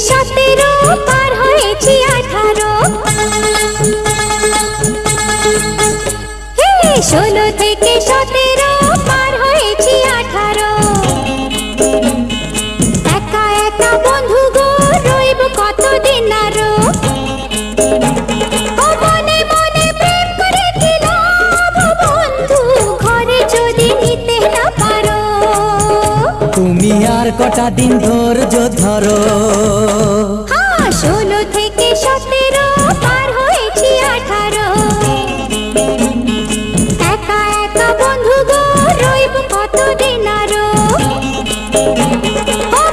17 পার হয়েছি 18 16 থেকে 17 পার হয়েছি 18 একা একা বন্ধু গো রইব কতদিন আরো মনে মনে প্রেম করে দিলাম বন্ধু ঘরে যদি নিতে না পারো তুমি আর কটা দিন ধৈর্য ধরো 16 থেকে 17 পার হয়েছি 18 একা একা বন্ধু গো রইব কতদিন আরো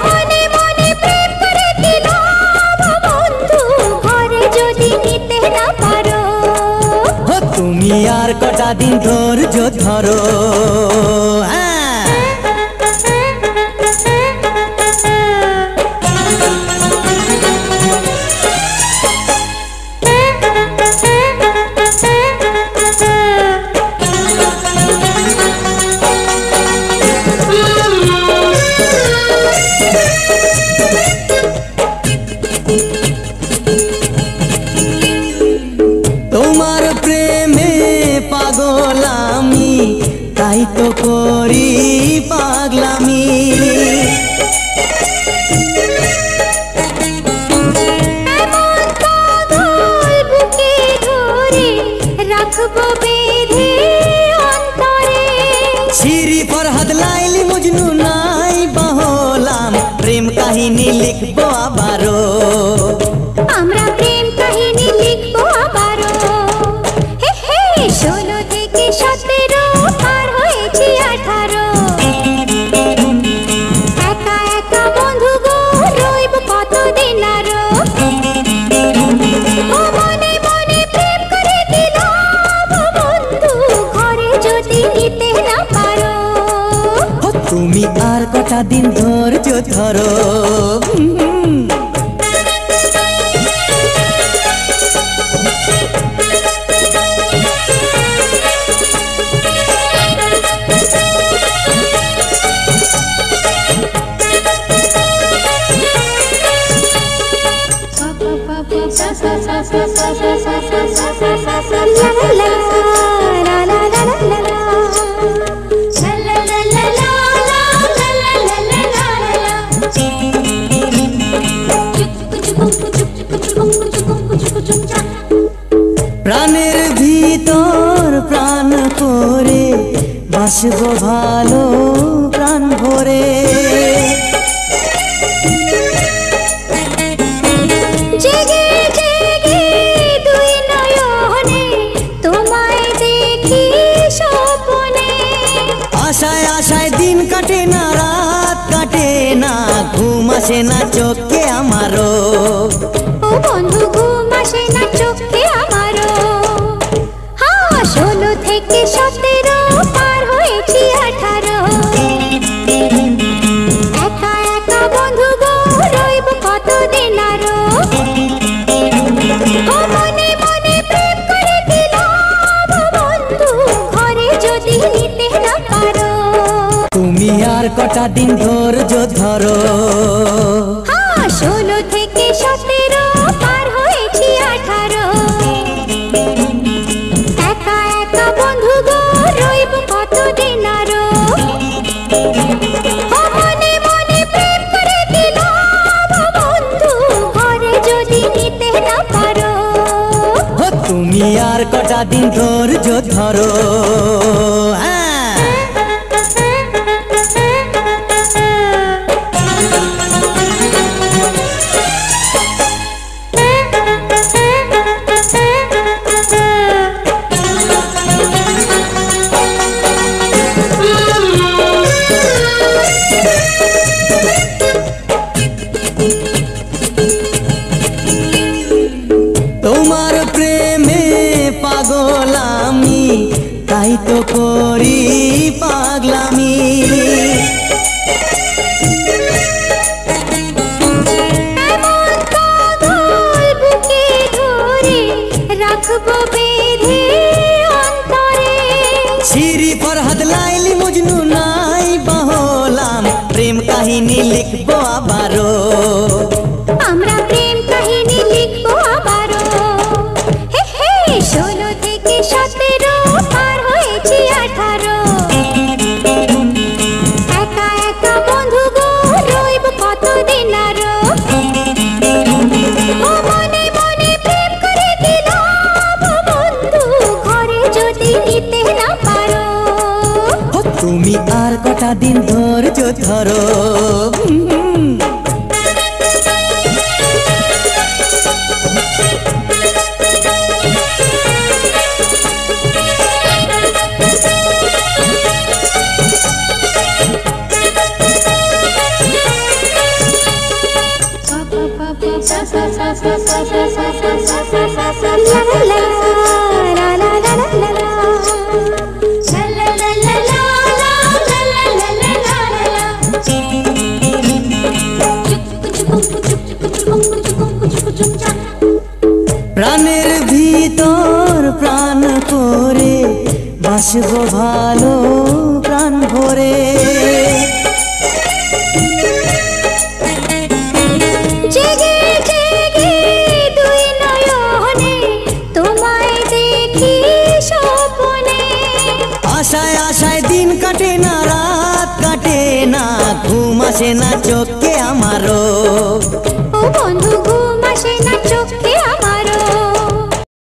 মনে মনে প্রেম করে দিলাম বন্ধু ঘরে যদি নিতে না পারো তুমি আর কটা দিন ধৈর্য ধরো তোমার প্রেমে পাগল আমি তাই তো করি পাগলামি এমন পাগল বুকে ধরে রাখবো বেঁধে অন্তরে শিরি ফরহাদ লাইলি মজনু নাই বহলাম প্রেম কাহিনী লিখবো আবারও আমরা প্রেম কাহিনী লিখবো আবারও 16 থেকে 17 পার হয়েছি 18 একা একা বন্ধু গো রইব কতদিন আরো মনে মনে প্রেম করে দিলাম বন্ধু ঘরে যদি নিতে না পারো তুমি আর কটা দিন ধৈর্য ধরো প্রাণের ভিতর প্রাণ করে বাসবো ভালো প্রাণ ভরে জেগে জেগে দুই নয়নে তোমায় দেখি স্বপ্নে আশায় আশায় দিন কাটে না রাত কাটে না ঘুম আসে না চোখে আমারও ও বন্ধু ঘুম আসে না চোখে আমারও 16 থেকে 17 পার হয়েছি 18 একা একা বন্ধু গো রইব কতদিন আরো মনে মনে প্রেম করে দিলাম বন্ধু ঘরে যদি নিতে না পারো তুমি আর কটা দিন ধৈর্য ধরো 16 থেকে 17 পার হয়েছি 18 একা একা বন্ধু গো রইব কতদিন আরো মনে মনে প্রেম করে দিলাম বন্ধু ঘরে যদি নিতে না পারো তুমি আর কটা দিন ধৈর্য ধরো তোমার প্রেমে পাগল আমি তাই তো করি কটা দিন ধৈর্য ধরো। প্রাণের ভিতর প্রাণ করে বাসবো ভালো প্রাণ ভরে। জেগে জেগে দুই নয়নে তোমায় দেখি স্বপ্নে। আশায় আশায় দিন কাটে না রাত কাটে না, ঘুম আসে না চোখে আমারও।